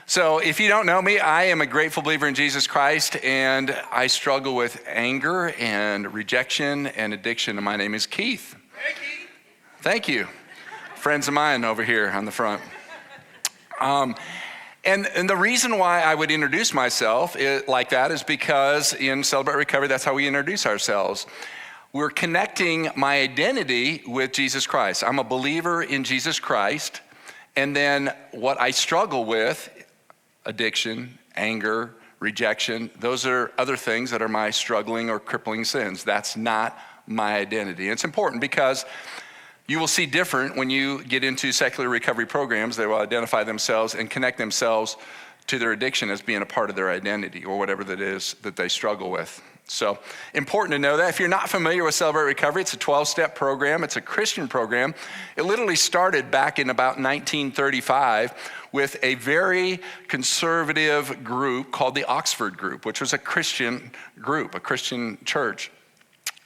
So if you don't know me, I am a grateful believer in Jesus Christ, and I struggle with anger and rejection and addiction, and my name is Keith. Hey, Keith. Thank you. Friends of mine over here on the front. And the reason why I would introduce myself like that is because in Celebrate Recovery, that's how we introduce ourselves. We're connecting my identity with Jesus Christ. I'm a believer in Jesus Christ, and then what I struggle with, addiction, anger, rejection, those are other things that are my struggling or crippling sins. That's not my identity. And it's important because you will see different when you get into secular recovery programs. They will identify themselves and connect themselves to their addiction as being a part of their identity or whatever that is that they struggle with. So important to know that. If you're not familiar with Celebrate Recovery, it's a 12-step program. It's a Christian program. It literally started back in about 1935 with a very conservative group called the Oxford Group, which was a Christian group, a Christian church.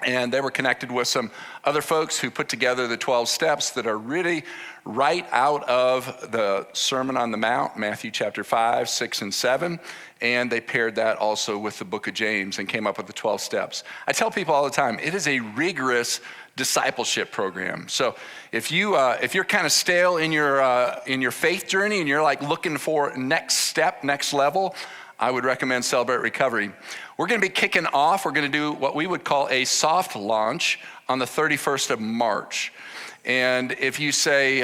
And they were connected with some other folks who put together the 12 steps that are really right out of the Sermon on the Mount, Matthew chapter 5, 6, and 7. And they paired that also with the book of James and came up with the 12 steps. I tell people all the time, it is a rigorous discipleship program. So if you're kind of stale in your faith journey and you're like looking for next step, next level, I would recommend Celebrate Recovery. We're going to be kicking off. We're going to do what we would call a soft launch on the 31st of March. And if you say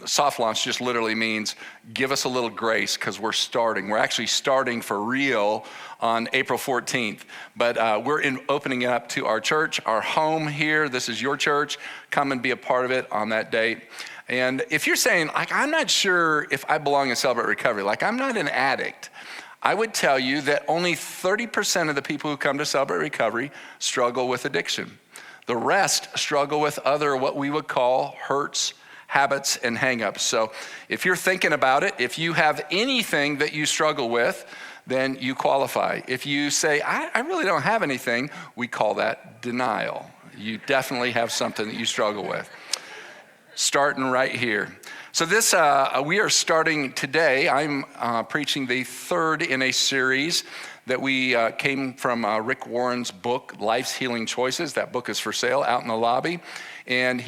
soft launch just literally means give us a little grace because we're starting. We're actually starting for real on April 14th. But we're opening it up to our church, our home here. This is your church. Come and be a part of it on that date. And if you're saying, like, I'm not sure if I belong in Celebrate Recovery, like I'm not an addict, I would tell you that only 30% of the people who come to Celebrate Recovery struggle with addiction. The rest struggle with other what we would call hurts, habits, and hangups. So if you're thinking about it, if you have anything that you struggle with, then you qualify. If you say, I really don't have anything, we call that denial. You definitely have something that you struggle with. Starting right here. So this, we are starting today. I'm preaching the third in a series that we came from Rick Warren's book, Life's Healing Choices. That book is for sale out in the lobby. And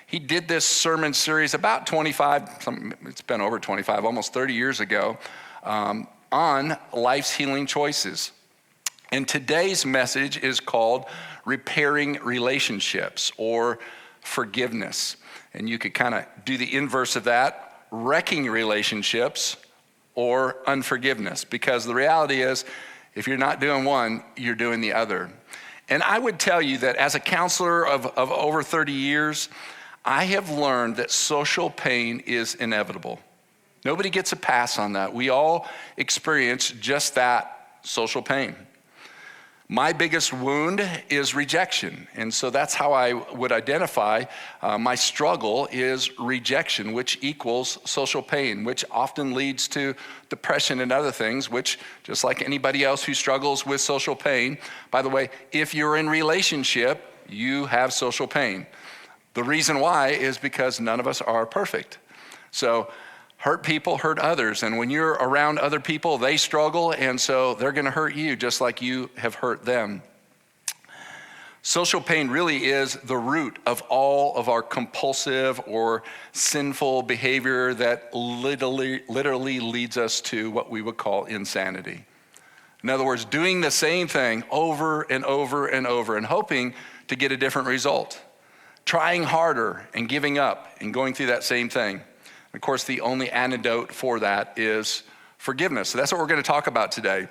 he did this sermon series about 25, it's been over 25, almost 30 years ago, on life's healing choices. And today's message is called Repairing Relationships or Forgiveness. And you could kind of do the inverse of that, wrecking relationships or unforgiveness. Because the reality is, if you're not doing one, you're doing the other. And I would tell you that as a counselor of over 30 years, I have learned that social pain is inevitable. Nobody gets a pass on that. We all experience just that social pain. My biggest wound is rejection. And so that's how I would identify my struggle is rejection, which equals social pain, which often leads to depression and other things, which just like anybody else who struggles with social pain, by the way, if you're in relationship, you have social pain. The reason why is because none of us are perfect. So hurt people hurt others, and when you're around other people, they struggle, and so they're gonna hurt you just like you have hurt them. Social pain really is the root of all of our compulsive or sinful behavior that literally leads us to what we would call insanity. In other words, doing the same thing over and over and over and hoping to get a different result. Trying harder and giving up and going through that same thing. Of course, the only antidote for that is forgiveness. So that's what we're going to talk about today.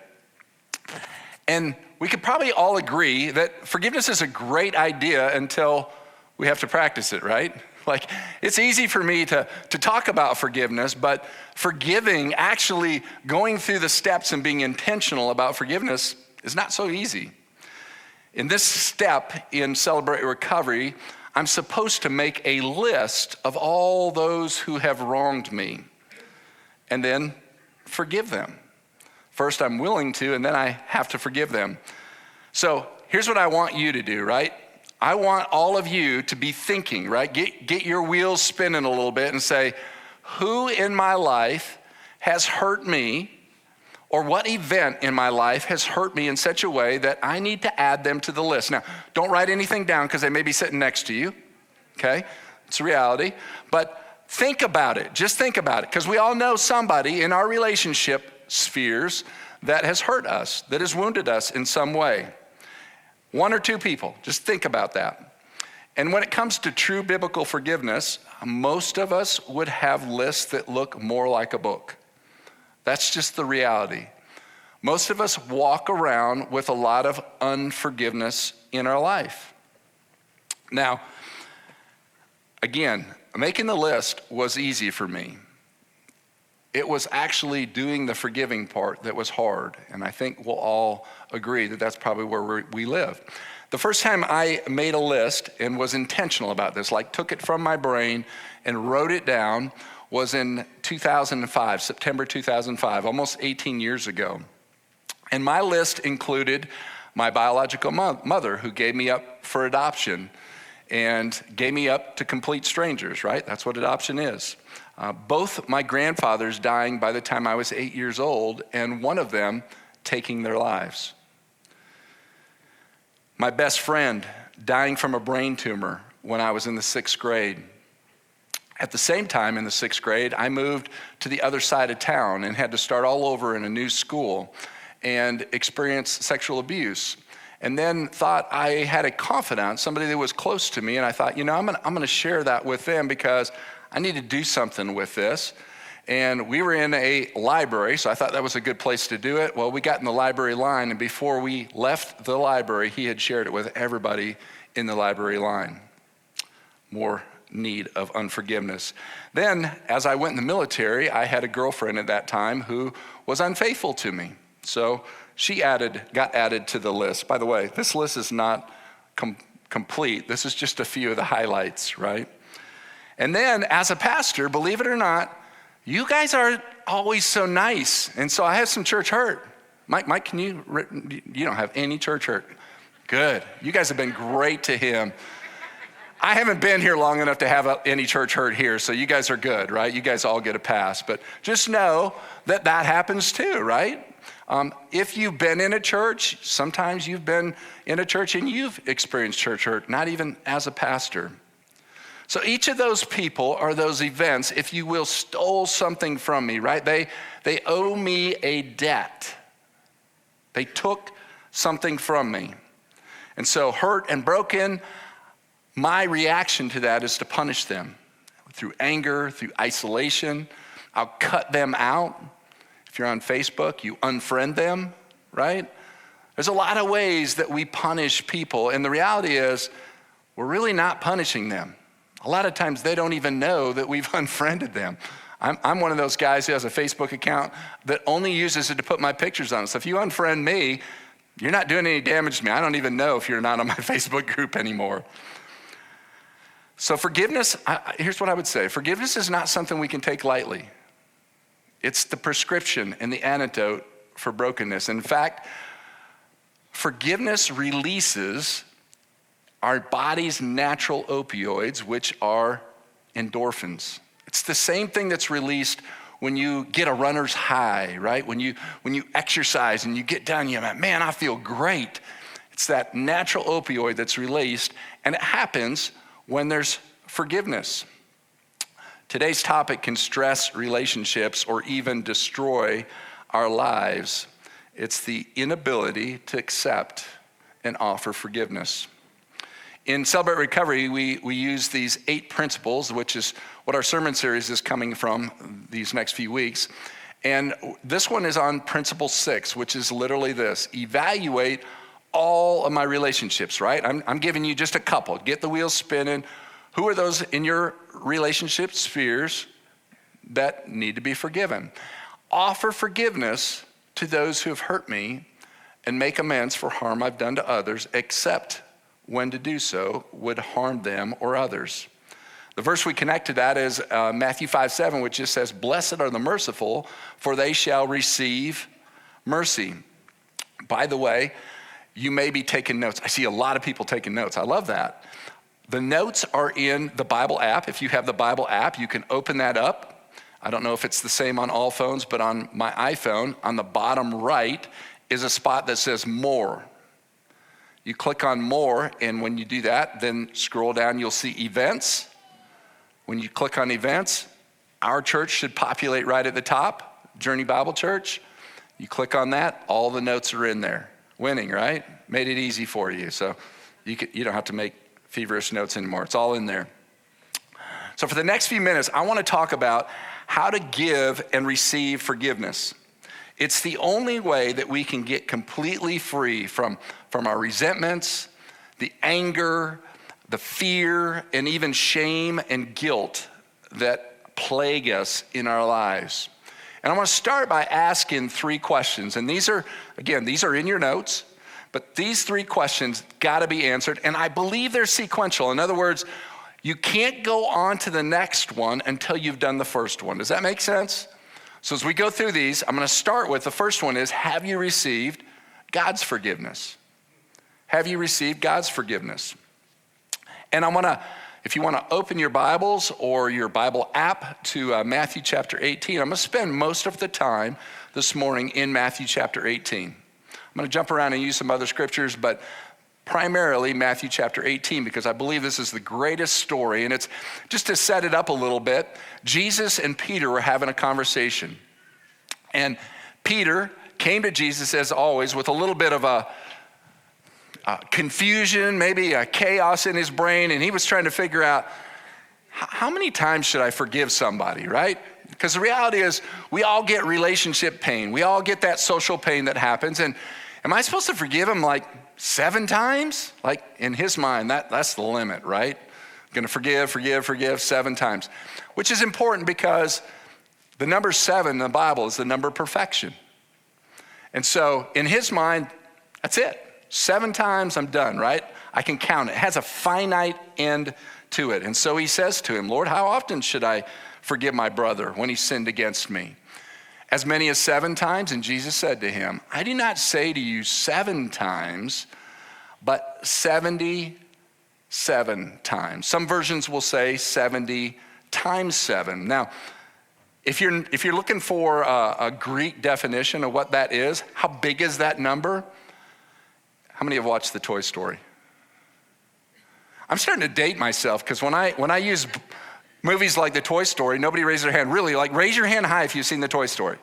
And we could probably all agree that forgiveness is a great idea until we have to practice it, right? Like, it's easy for me to talk about forgiveness, but forgiving, actually going through the steps and being intentional about forgiveness is not so easy. In this step in Celebrate Recovery, I'm supposed to make a list of all those who have wronged me and then forgive them. First, I'm willing to, and then I have to forgive them. So here's what I want you to do, right? I want all of you to be thinking, right? Get your wheels spinning a little bit and say, who in my life has hurt me, or what event in my life has hurt me in such a way that I need to add them to the list. Now, don't write anything down because they may be sitting next to you, okay? It's a reality. But think about it. Just think about it, because we all know somebody in our relationship spheres that has hurt us, that has wounded us in some way. One or two people. Just think about that. And when it comes to true biblical forgiveness, most of us would have lists that look more like a book. That's just the reality. Most of us walk around with a lot of unforgiveness in our life. Now, again, making the list was easy for me. It was actually doing the forgiving part that was hard. And I think we'll all agree that that's probably where we live. The first time I made a list and was intentional about this, like took it from my brain and wrote it down, was in 2005, September 2005, almost 18 years ago. And my list included my biological mother, who gave me up for adoption and gave me up to complete strangers, right? That's what adoption is. Both my grandfathers dying by the time I was 8 years old, and one of them taking their lives. My best friend dying from a brain tumor when I was in the 6th grade. At the same time, in the 6th grade, I moved to the other side of town and had to start all over in a new school and experience sexual abuse. And then thought I had a confidant, somebody that was close to me, and I thought, I'm gonna share that with them because I need to do something with this. And we were in a library, so I thought that was a good place to do it. Well, we got in the library line, and before we left the library, he had shared it with everybody in the library line. More need of unforgiveness. Then, as I went in the military, I had a girlfriend at that time who was unfaithful to me. So she got added to the list. By the way, this list is not complete. This is just a few of the highlights, right? And then, as a pastor, believe it or not, you guys are always so nice. And so I have some church hurt. Mike, you don't have any church hurt. Good. You guys have been great to him. I haven't been here long enough to have any church hurt here, so you guys are good, right? You guys all get a pass. But just know that happens too, right? If you've been in a church, sometimes you've been in a church and you've experienced church hurt, not even as a pastor. So each of those people or those events, if you will, stole something from me, right? They owe me a debt. They took something from me. And so hurt and broken, my reaction to that is to punish them through anger, through isolation. I'll cut them out. If you're on Facebook, you unfriend them, right? There's a lot of ways that we punish people, and the reality is we're really not punishing them. A lot of times they don't even know that we've unfriended them. I'm one of those guys who has a Facebook account that only uses it to put my pictures on. So if you unfriend me, you're not doing any damage to me. I don't even know if you're not on my Facebook group anymore. So forgiveness, here's what I would say. Forgiveness is not something we can take lightly. It's the prescription and the antidote for brokenness. In fact, forgiveness releases our body's natural opioids, which are endorphins. It's the same thing that's released when you get a runner's high, right? When you exercise and you get done, you're like, man, I feel great. It's that natural opioid that's released, and it happens when there's forgiveness. Today's topic can stress relationships or even destroy our lives. It's the inability to accept and offer forgiveness. In Celebrate Recovery, we use these 8 principles, which is what our sermon series is coming from these next few weeks. And this one is on principle 6, which is literally this: evaluate all of my relationships, right? I'm giving you just a couple. Get the wheels spinning. Who are those in your relationship spheres that need to be forgiven? Offer forgiveness to those who have hurt me and make amends for harm I've done to others, except when to do so would harm them or others. The verse we connect to that is Matthew 5:7, which just says, "Blessed are the merciful, for they shall receive mercy." By the way, you may be taking notes. I see a lot of people taking notes. I love that. The notes are in the Bible app. If you have the Bible app, you can open that up. I don't know if it's the same on all phones, but on my iPhone, on the bottom right is a spot that says more. You click on more, and when you do that, then scroll down, you'll see events. When you click on events, our church should populate right at the top, Journey Bible Church. You click on that, all the notes are in there. Winning, right? Made it easy for you. So you don't have to make feverish notes anymore. It's all in there. So for the next few minutes, I want to talk about how to give and receive forgiveness. It's the only way that we can get completely free from our resentments, the anger, the fear, and even shame and guilt that plague us in our lives. And I want to start by asking 3 questions. And these are in your notes, but these 3 questions got to be answered. And I believe they're sequential. In other words, you can't go on to the next one until you've done the first one. Does that make sense? So as we go through these, I'm going to start with the first one is, have you received God's forgiveness? Have you received God's forgiveness? And if you want to open your Bibles or your Bible app to Matthew chapter 18, I'm going to spend most of the time this morning in Matthew chapter 18. I'm going to jump around and use some other scriptures, but primarily Matthew chapter 18, because I believe this is the greatest story. And it's just to set it up a little bit. Jesus and Peter were having a conversation. And Peter came to Jesus, as always, with a little bit of a confusion, maybe a chaos in his brain. And he was trying to figure out, how many times should I forgive somebody, right? Because the reality is we all get relationship pain. We all get that social pain that happens. And am I supposed to forgive him like 7 times? Like in his mind, that's the limit, right? Going to forgive 7 times, which is important because the number 7 in the Bible is the number of perfection. And so in his mind, that's it. 7 times, I'm done, right? I can count it. It has a finite end to it. And so he says to him, Lord, how often should I forgive my brother when he sinned against me? As many as 7 times? And Jesus said to him, I do not say to you 7 times, but 77 times. Some versions will say 70 times 7. Now, if you're looking for a Greek definition of what that is, how big is that number? How many have watched the Toy Story? I'm starting to date myself because when I use movies like the Toy Story, nobody raised their hand. Really, like raise your hand high if you've seen the Toy Story.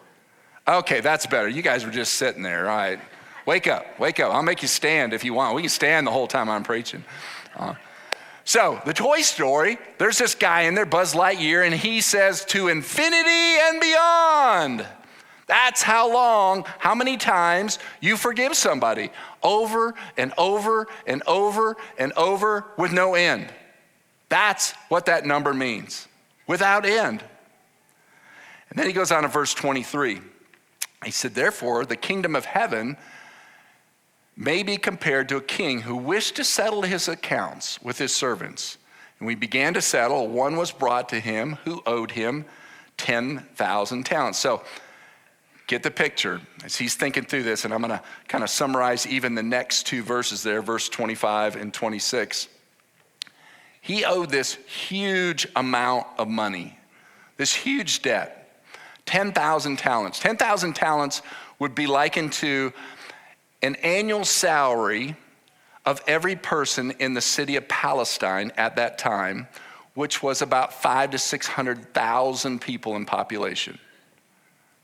Okay, that's better. You guys were just sitting there. All right. Wake up. I'll make you stand if you want. We can stand the whole time I'm preaching. So the Toy Story, there's this guy in there, Buzz Lightyear, and he says to infinity and beyond. That's how many times you forgive somebody over and over and over and over with no end. That's what that number means, without end. And then he goes on to verse 23. He said, therefore, the kingdom of heaven may be compared to a king who wished to settle his accounts with his servants. And when he began to settle, one was brought to him who owed him 10,000 talents. So get the picture as he's thinking through this, and I'm going to kind of summarize even the next 2 verses there, verse 25 and 26. He owed this huge amount of money, this huge debt, 10,000 talents. 10,000 talents would be likened to an annual salary of every person in the city of Palestine at that time, which was about 500,000 to 600,000 people in population.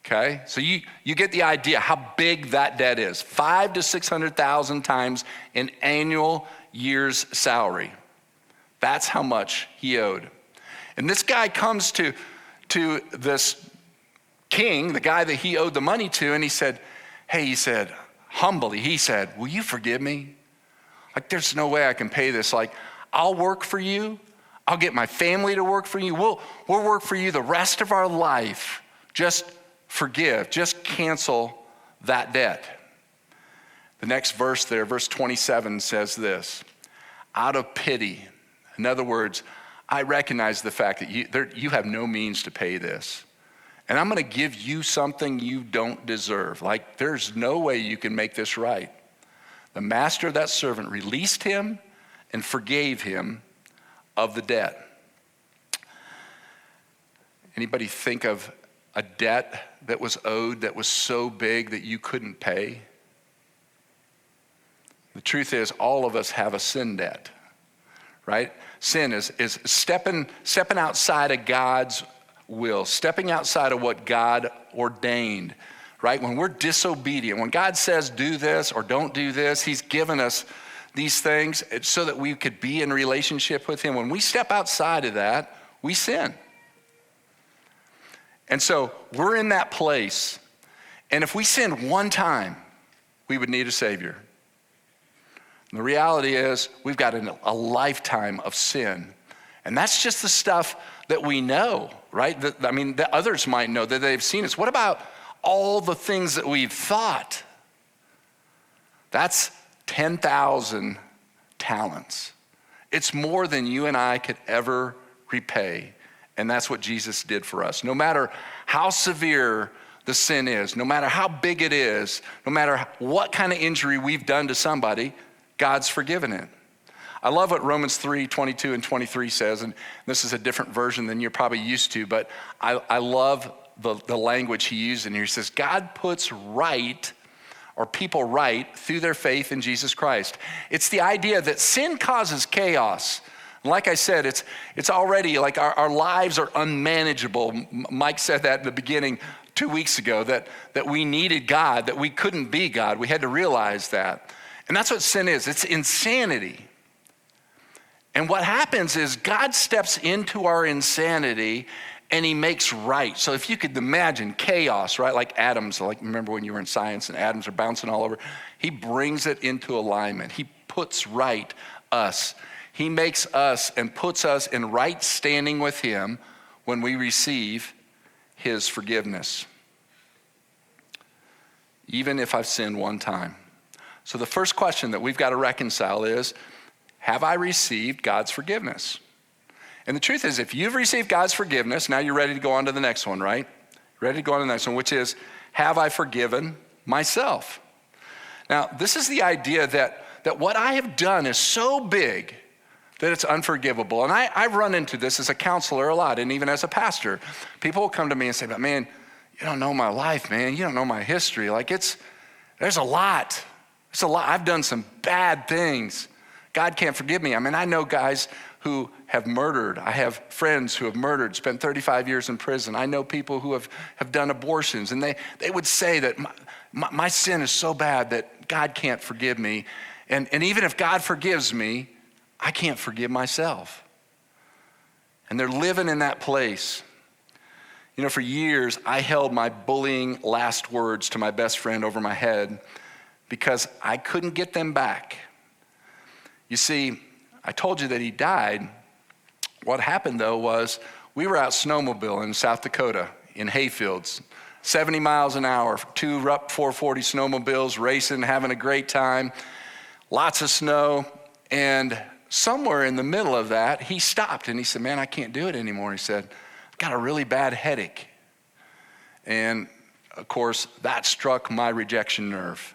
Okay, so you get the idea how big that debt is. 500,000 to 600,000 times an annual year's salary. That's how much he owed. And this guy comes to this king, the guy that he owed the money to, and he said, humbly, will you forgive me? Like, there's no way I can pay this. Like, I'll work for you. I'll get my family to work for you. We'll work for you the rest of our life. Just forgive. Just cancel that debt. The next verse there, verse 27 says this, out of pity. In other words, I recognize the fact that you have no means to pay this. And I'm going to give you something you don't deserve. Like, there's no way you can make this right. The master of that servant released him and forgave him of the debt. Anybody think of a debt that was owed that was so big that you couldn't pay? The truth is, all of us have a sin debt, right? Sin is stepping outside of God's will, stepping outside of what God ordained, right? When we're disobedient, when God says do this or don't do this, he's given us these things so that we could be in relationship with him. When we step outside of that, we sin. And so we're in that place. And if we sinned one time, we would need a Savior. And the reality is we've got a lifetime of sin. And that's just the stuff that we know, right? That others might know that they've seen us. What about all the things that we've thought? That's 10,000 talents. It's more than you and I could ever repay. And that's what Jesus did for us. No matter how severe the sin is, no matter how big it is, no matter what kind of injury we've done to somebody, God's forgiven it. I love what Romans 3:22 and 23 says, and this is a different version than you're probably used to, but I love the language he used in here. He says, God puts right, or people right, through their faith in Jesus Christ. It's the idea that sin causes chaos. Like I said, it's already like our lives are unmanageable. Mike said that in the beginning 2 weeks ago, that we needed God, that we couldn't be God. We had to realize that. And that's what sin is. It's insanity. And what happens is God steps into our insanity and he makes right. So if you could imagine chaos, right? Like atoms, like remember when you were in science and atoms are bouncing all over. He brings it into alignment. He puts right us. He makes us and puts us in right standing with him when we receive his forgiveness. Even if I've sinned one time. So the first question that we've got to reconcile is, have I received God's forgiveness? And the truth is, if you've received God's forgiveness, now you're ready to go on to the next one, right? Ready to go on to the next one, which is, have I forgiven myself? Now, this is the idea that what I have done is so big that it's unforgivable. And I've run into this as a counselor a lot, and even as a pastor. People will come to me and say, but man, you don't know my life, man. You don't know my history. Like there's a lot. It's a lot. I've done some bad things. God can't forgive me. I mean, I know guys who have murdered. I have friends who have murdered, spent 35 years in prison. I know people who have done abortions, and they would say that my sin is so bad that God can't forgive me. And even if God forgives me, I can't forgive myself. And they're living in that place. You know, for years, I held my bullying last words to my best friend over my head because I couldn't get them back. You see, I told you that he died. What happened, though, was we were out snowmobiling in South Dakota in hayfields, 70 miles an hour, 2 RUP 440 snowmobiles, racing, having a great time, lots of snow, and somewhere in the middle of that, he stopped and he said, man, I can't do it anymore. He said, I've got a really bad headache. And of course, that struck my rejection nerve.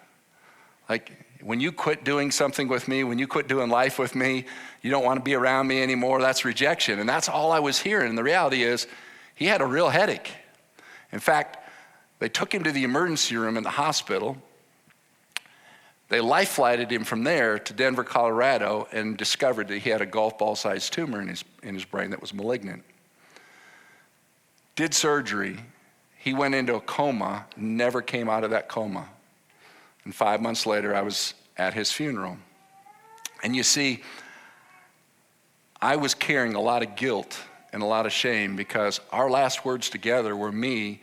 Like, when you quit doing something with me, when you quit doing life with me, you don't want to be around me anymore, that's rejection. And that's all I was hearing. And the reality is, he had a real headache. In fact, they took him to the emergency room in the hospital. They life flighted him from there to Denver, Colorado, and discovered that he had a golf ball-sized tumor in his brain that was malignant. Did surgery. He went into a coma, never came out of that coma. And 5 months later, I was at his funeral. And you see, I was carrying a lot of guilt and a lot of shame because our last words together were me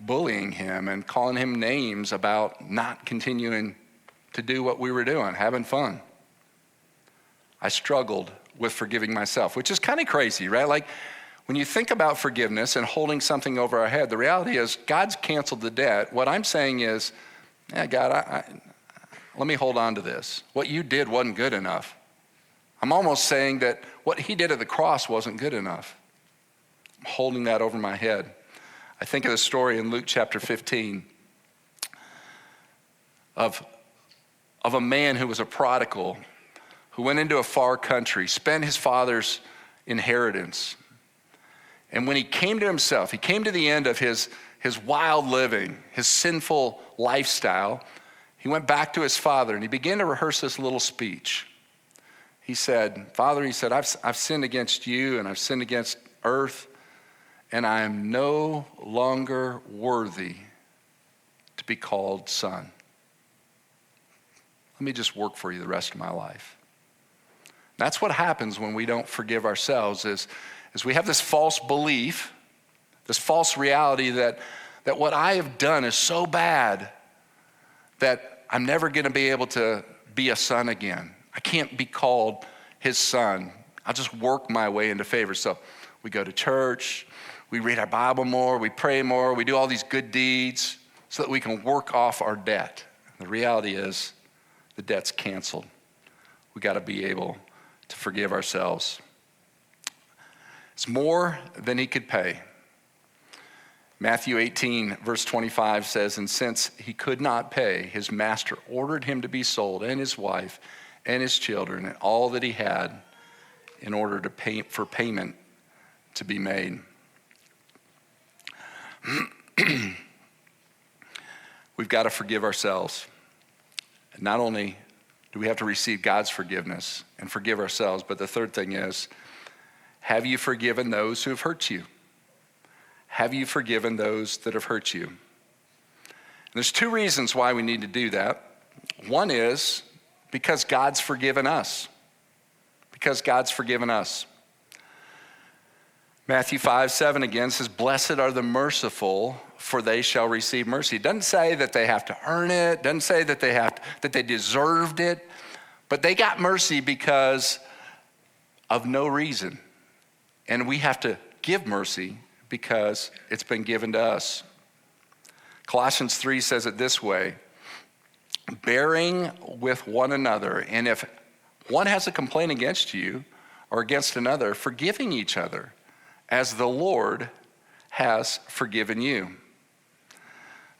bullying him and calling him names about not continuing to do what we were doing, having fun. I struggled with forgiving myself, which is kind of crazy, right? Like, when you think about forgiveness and holding something over our head, the reality is God's canceled the debt. What I'm saying is, yeah, God, let me hold on to this. What you did wasn't good enough. I'm almost saying that what he did at the cross wasn't good enough. I'm holding that over my head. I think of the story in Luke chapter 15 of a man who was a prodigal, who went into a far country, spent his father's inheritance, And when he came to himself, he came to the end of his wild living, his sinful lifestyle, he went back to his father and he began to rehearse this little speech. He said, Father, he said, I've sinned against you and I've sinned against earth, and I am no longer worthy to be called son. Let me just work for you the rest of my life. That's what happens when we don't forgive ourselves is we have this false belief, this false reality that what I have done is so bad that I'm never going to be able to be a son again. I can't be called his son. I'll just work my way into favor. So we go to church, we read our Bible more, we pray more, we do all these good deeds so that we can work off our debt. The reality is the debt's canceled. We got to be able to forgive ourselves. It's more than he could pay. Matthew 18, verse 25 says, and since he could not pay, his master ordered him to be sold, and his wife, and his children, and all that he had, in order to pay for payment to be made. We've got to forgive ourselves. And not only do we have to receive God's forgiveness and forgive ourselves, but the third thing is, have you forgiven those who have hurt you? Have you forgiven those that have hurt you? And there's two reasons why we need to do that. One is because God's forgiven us. Because God's forgiven us. Matthew 5:7 again says, blessed are the merciful, for they shall receive mercy. It doesn't say that they have to earn it. It doesn't say that they deserved it. But they got mercy because of no reason. And we have to give mercy because it's been given to us. Colossians 3 says it this way, bearing with one another, and if one has a complaint against you or against another, forgiving each other, as the Lord has forgiven you.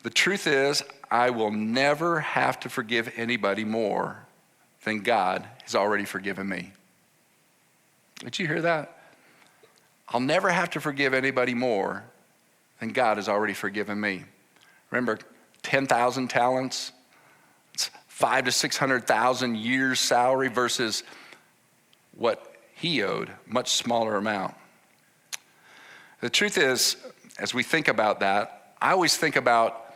The truth is, I will never have to forgive anybody more than God has already forgiven me. Did you hear that? I'll never have to forgive anybody more than God has already forgiven me. Remember, 10,000 talents, it's 500,000 to 600,000 years salary versus what he owed, much smaller amount. The truth is, as we think about that, I always think about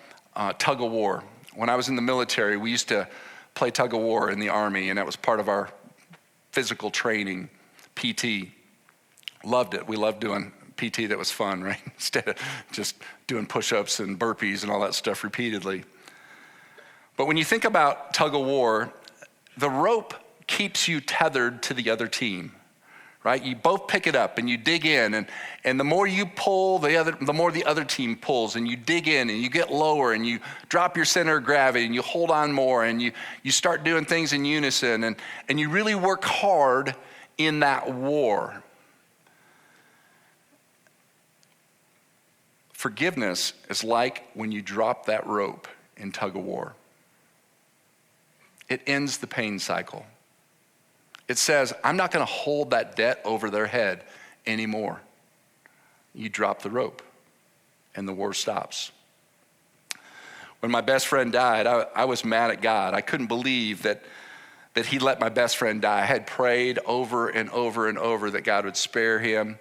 tug of war. When I was in the military, we used to play tug of war in the Army, and that was part of our physical training, PT. Loved it. We loved doing PT. That was fun, right? Instead of just doing push-ups and burpees and all that stuff repeatedly. But when you think about tug of war, the rope keeps you tethered to the other team, right? You both pick it up and you dig in, and the more you pull, the more the other team pulls, and you dig in and you get lower and you drop your center of gravity and you hold on more and you start doing things in unison and you really work hard in that war. Forgiveness is like when you drop that rope in tug of war. It ends the pain cycle. It says, I'm not going to hold that debt over their head anymore. You drop the rope and the war stops. When my best friend died, I was mad at God. I couldn't believe that he let my best friend die. I had prayed over and over and over that God would spare him.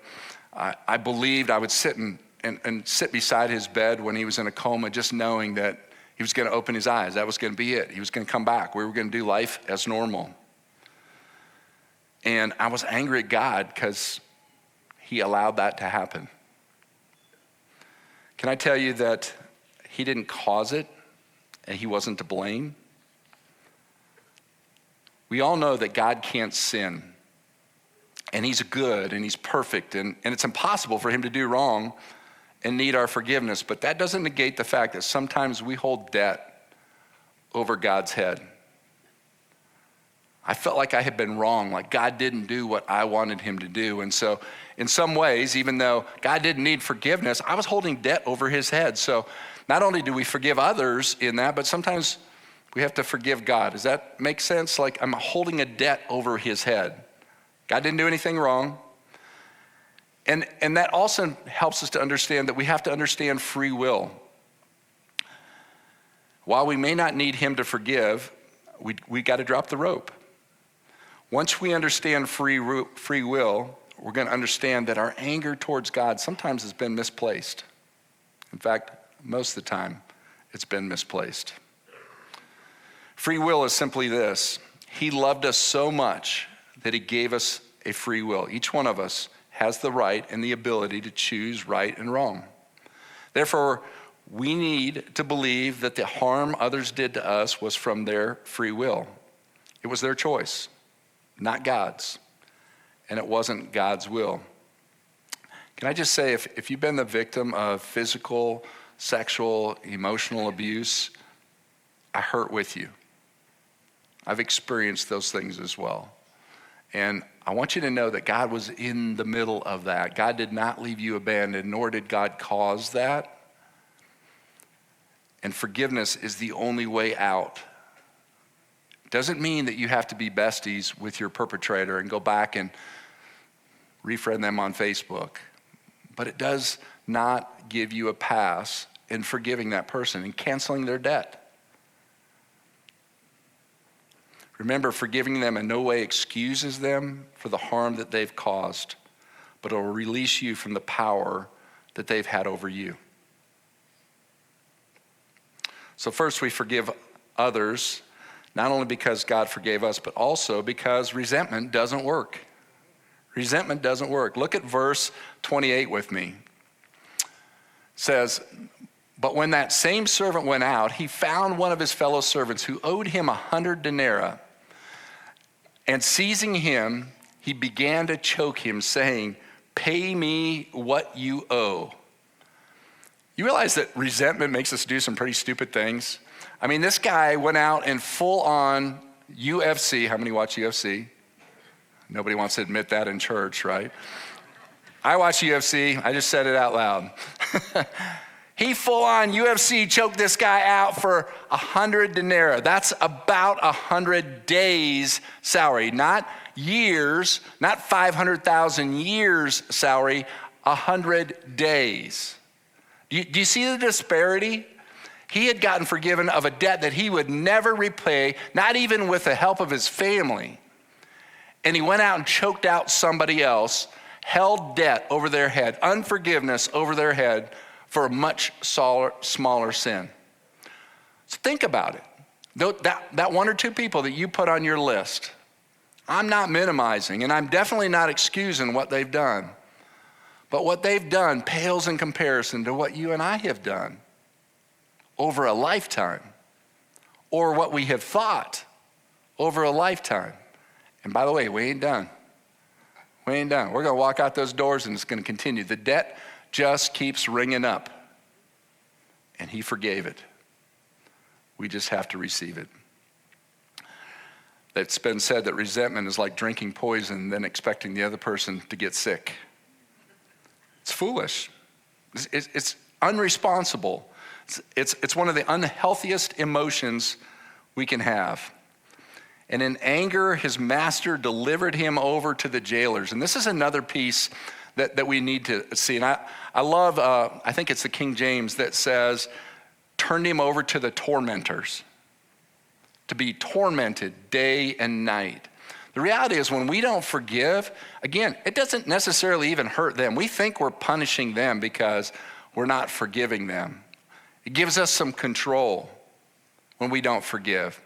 I believed I would sit and sit beside his bed when he was in a coma, just knowing that he was going to open his eyes. That was going to be it. He was going to come back. We were going to do life as normal. And I was angry at God because he allowed that to happen. Can I tell you that he didn't cause it and he wasn't to blame? We all know that God can't sin. And he's good and he's perfect. And it's impossible for him to do wrong and need our forgiveness. But that doesn't negate the fact that sometimes we hold debt over God's head. I felt like I had been wrong, like God didn't do what I wanted him to do. And so in some ways, even though God didn't need forgiveness, I was holding debt over his head. So not only do we forgive others in that, but sometimes we have to forgive God. Does that make sense? Like I'm holding a debt over his head. God didn't do anything wrong. And that also helps us to understand that we have to understand free will. While we may not need him to forgive, we got to drop the rope. Once we understand free will, we're going to understand that our anger towards God sometimes has been misplaced. In fact, most of the time, it's been misplaced. Free will is simply this. He loved us so much that he gave us a free will. Each one of us has the right and the ability to choose right and wrong. Therefore, we need to believe that the harm others did to us was from their free will. It was their choice, not God's. And it wasn't God's will. Can I just say, if you've been the victim of physical, sexual, emotional abuse, I hurt with you. I've experienced those things as well. And I want you to know that God was in the middle of that. God did not leave you abandoned, nor did God cause that. And forgiveness is the only way out. Doesn't mean that you have to be besties with your perpetrator and go back and refriend them on Facebook. But it does not give you a pass in forgiving that person and canceling their debt. Remember, forgiving them in no way excuses them for the harm that they've caused, but it will release you from the power that they've had over you. So first, we forgive others, not only because God forgave us, but also because resentment doesn't work. Resentment doesn't work. Look at verse 28 with me. It says, but when that same servant went out, he found one of his fellow servants who owed him 100 denarii. And seizing him, he began to choke him, saying, pay me what you owe. You realize that resentment makes us do some pretty stupid things? I mean, this guy went out in full-on UFC. How many watch UFC? Nobody wants to admit that in church, right? I watch UFC. I just said it out loud. He full-on UFC choked this guy out for 100 denarii. That's about 100 days' salary, not years, not 500,000 years' salary, 100 days. Do you see the disparity? He had gotten forgiven of a debt that he would never repay, not even with the help of his family. And he went out and choked out somebody else, held debt over their head, unforgiveness over their head for a much smaller sin. So think about it. That one or two people that you put on your list, I'm not minimizing, and I'm definitely not excusing what they've done. But what they've done pales in comparison to what you and I have done over a lifetime, or what we have thought over a lifetime. And by the way, we ain't done. We ain't done. We're going to walk out those doors and it's going to continue. The debt just keeps ringing up. And he forgave it. We just have to receive it. It's been said that resentment is like drinking poison and then expecting the other person to get sick. It's foolish. It's unresponsible. It's one of the unhealthiest emotions we can have. And in anger, his master delivered him over to the jailers. And this is another piece that we need to see. And I love, I think it's the King James that says, turned him over to the tormentors, to be tormented day and night. The reality is when we don't forgive, again, it doesn't necessarily even hurt them. We think we're punishing them because we're not forgiving them. It gives us some control when we don't forgive.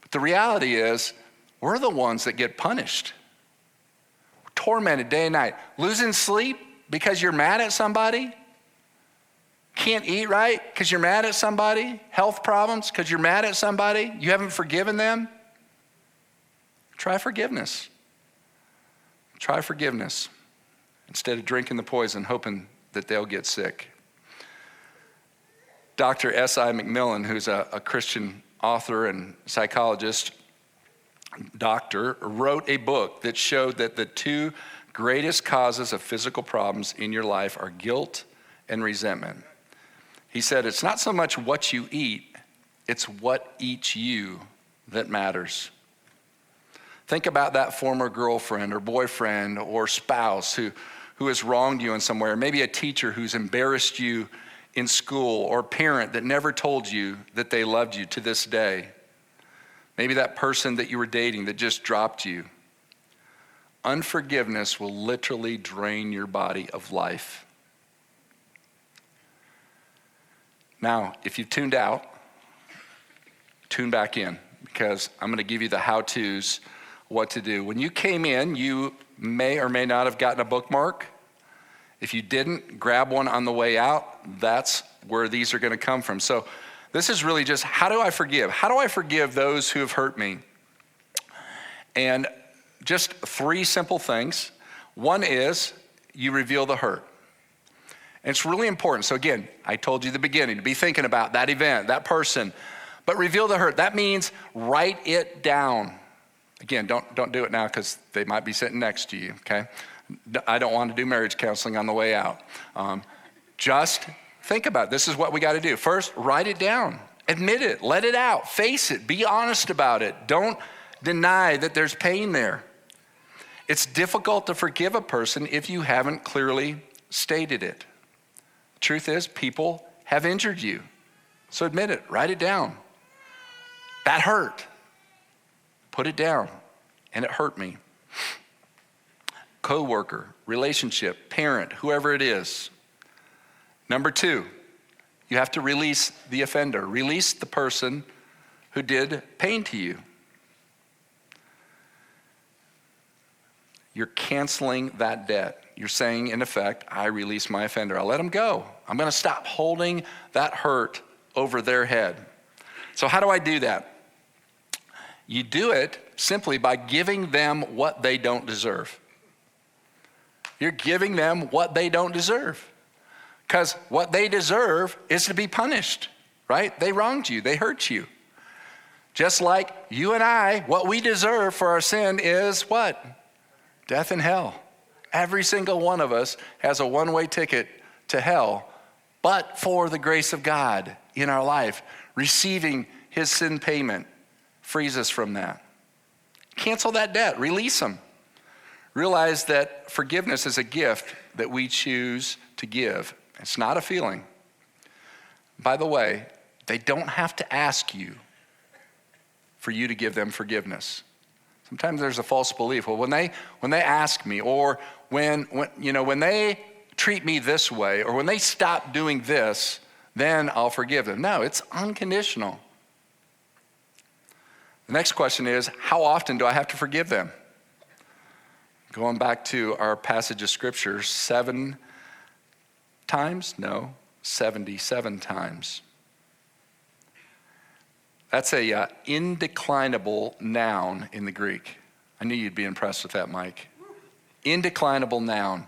But the reality is we're the ones that get punished. We're tormented day and night. Losing sleep because you're mad at somebody? Can't eat right because you're mad at somebody? Health problems because you're mad at somebody? You haven't forgiven them? Try forgiveness. Try forgiveness instead of drinking the poison, hoping that they'll get sick. Dr. S.I. McMillan, who's a Christian author and psychologist, doctor, wrote a book that showed that the two greatest causes of physical problems in your life are guilt and resentment. He said, it's not so much what you eat, it's what eats you that matters. Think about that former girlfriend or boyfriend or spouse who has wronged you in some way, or maybe a teacher who's embarrassed you in school, or a parent that never told you that they loved you to this day. Maybe that person that you were dating that just dropped you. Unforgiveness will literally drain your body of life. Now, if you've tuned out, tune back in, because I'm going to give you the how-tos, what to do. When you came in, you may or may not have gotten a bookmark. If you didn't, grab one on the way out. That's where these are going to come from. So this is really just, how do I forgive? How do I forgive those who have hurt me? And just 3 simple things. One is you reveal the hurt. And it's really important. So again, I told you at the beginning to be thinking about that event, that person, but reveal the hurt. That means write it down. Again, don't do it now because they might be sitting next to you, okay? I don't want to do marriage counseling on the way out. Just think about it. This is what we got to do. First, write it down. Admit it. Let it out. Face it. Be honest about it. Don't deny that there's pain there. It's difficult to forgive a person if you haven't clearly stated it. Truth is, people have injured you. So admit it. Write it down. That hurt. Put it down. And it hurt me. Co-worker, relationship, parent, whoever it is. Number 2, you have to release the offender. Release the person who did pain to you. You're canceling that debt. You're saying, in effect, I release my offender. I'll let him go. I'm going to stop holding that hurt over their head. So how do I do that? You do it simply by giving them what they don't deserve. You're giving them what they don't deserve. Because what they deserve is to be punished, right? They wronged you. They hurt you. Just like you and I, what we deserve for our sin is what? Death and hell. Every single one of us has a one-way ticket to hell, but for the grace of God in our life, receiving his sin payment frees us from that. Cancel that debt. Release them. Realize that forgiveness is a gift that we choose to give. It's not a feeling. By the way, they don't have to ask you for you to give them forgiveness. Sometimes there's a false belief. Well, when they ask me, or when they treat me this way, or when they stop doing this, then I'll forgive them. No, it's unconditional. The next question is, how often do I have to forgive them? Going back to our passage of scripture, 7 times? No, 77 times. That's a indeclinable noun in the Greek. I knew you'd be impressed with that, Mike. Indeclinable noun.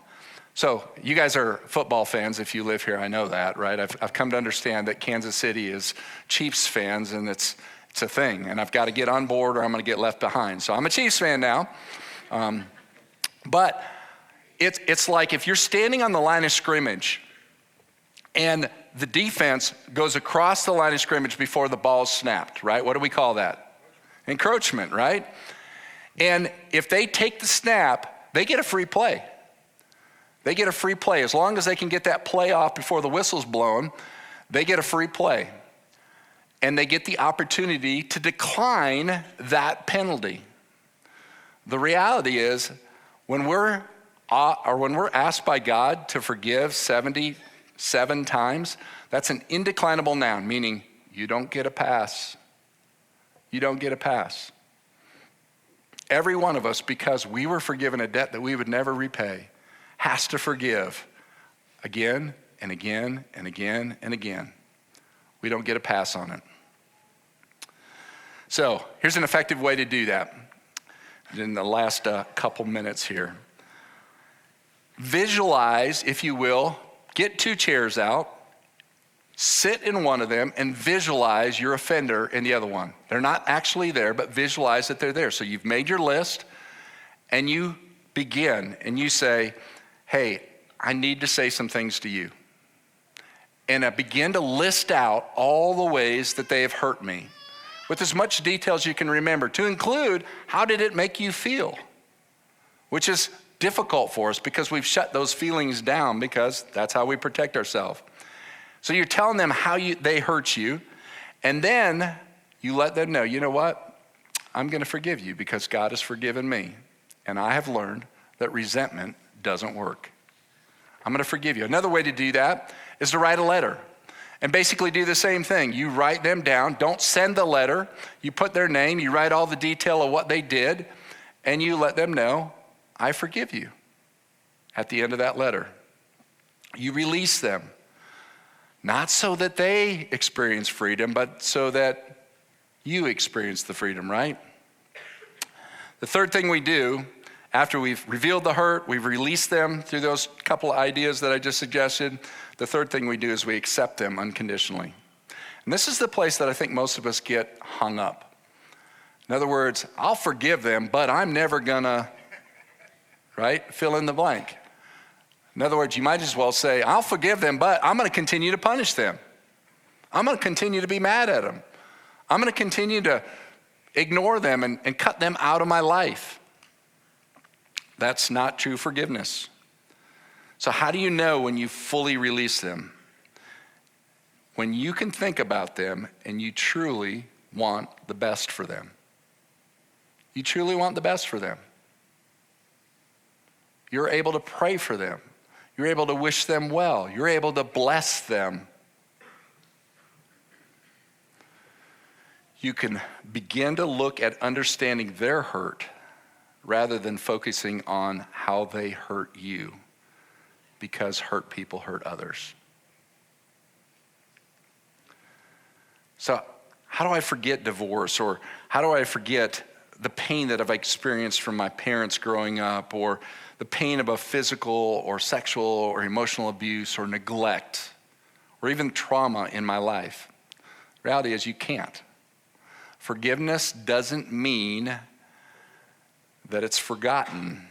So you guys are football fans if you live here. I know that, right? I've come to understand that Kansas City is Chiefs fans, and it's a thing. And I've got to get on board or I'm going to get left behind. So I'm a Chiefs fan now. But it's like if you're standing on the line of scrimmage and the defense goes across the line of scrimmage before the ball's snapped, right? What do we call that? Encroachment, right? And if they take the snap, they get a free play. They get a free play. As long as they can get that play off before the whistle's blown, they get a free play. And they get the opportunity to decline that penalty. The reality is, when we're asked by God to forgive 77 times, that's an indeclinable noun, meaning you don't get a pass. You don't get a pass. Every one of us, because we were forgiven a debt that we would never repay, has to forgive again and again and again and again. We don't get a pass on it. So here's an effective way to do that. In the last couple minutes here. Visualize, if you will, get 2 chairs out, sit in one of them, and visualize your offender in the other one. They're not actually there, but visualize that they're there. So you've made your list, and you begin, and you say, hey, I need to say some things to you. And I begin to list out all the ways that they have hurt me, with as much detail as you can remember, to include how did it make you feel, which is difficult for us because we've shut those feelings down, because that's how we protect ourselves. So you're telling them how they hurt you, and then you let them know, you know what? I'm going to forgive you because God has forgiven me. And I have learned that resentment doesn't work. I'm going to forgive you. Another way to do that is to write a letter and basically do the same thing. You write them down. Don't send the letter. You put their name. You write all the detail of what they did, and you let them know, I forgive you. At the end of that letter, you release them. Not so that they experience freedom, but so that you experience the freedom, right? The third thing we do, after we've revealed the hurt, we've released them through those couple of ideas that I just suggested, the third thing we do is we accept them unconditionally. And this is the place that I think most of us get hung up. In other words, I'll forgive them, but I'm never gonna, right, fill in the blank. In other words, you might as well say, I'll forgive them, but I'm gonna continue to punish them. I'm gonna continue to be mad at them. I'm gonna continue to ignore them and cut them out of my life. That's not true forgiveness. So how do you know when you fully release them? When you can think about them and you truly want the best for them. You truly want the best for them. You're able to pray for them. You're able to wish them well. You're able to bless them. You can begin to look at understanding their hurt rather than focusing on how they hurt you, because hurt people hurt others. So how do I forget divorce, or how do I forget the pain that I've experienced from my parents growing up, or the pain of a physical or sexual or emotional abuse or neglect, or even trauma in my life? The reality is you can't. Forgiveness doesn't mean that it's forgotten.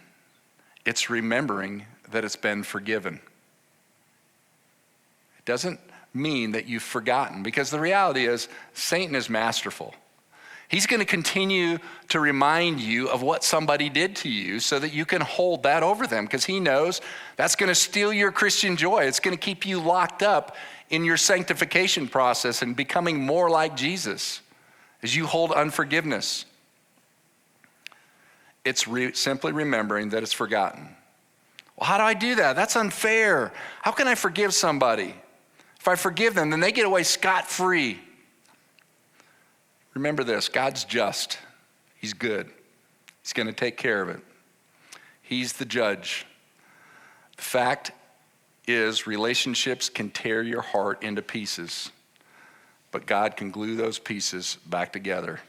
It's remembering that it's been forgiven. It doesn't mean that you've forgotten, because the reality is Satan is masterful. He's going to continue to remind you of what somebody did to you so that you can hold that over them, because he knows that's going to steal your Christian joy. It's going to keep you locked up in your sanctification process and becoming more like Jesus as you hold unforgiveness. It's simply remembering that it's forgotten. Well, how do I do that? That's unfair. How can I forgive somebody? If I forgive them, then they get away scot-free. Remember this, God's just. He's good. He's going to take care of it. He's the judge. The fact is, relationships can tear your heart into pieces, but God can glue those pieces back together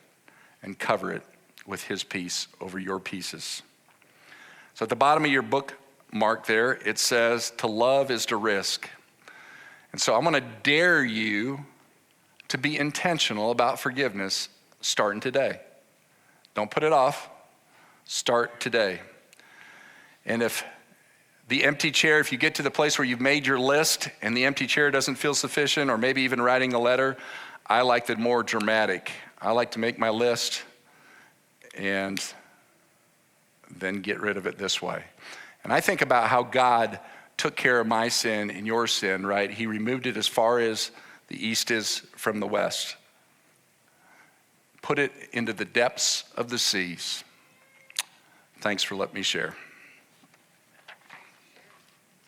and cover it with his peace over your pieces. So at the bottom of your bookmark there, it says, to love is to risk. And so I'm going to dare you to be intentional about forgiveness starting today. Don't put it off. Start today. And if the empty chair, if you get to the place where you've made your list and the empty chair doesn't feel sufficient, or maybe even writing a letter, I like the more dramatic. I like to make my list and then get rid of it this way. And I think about how God took care of my sin and your sin, right? He removed it as far as the east is from the west. Put it into the depths of the seas. Thanks for letting me share.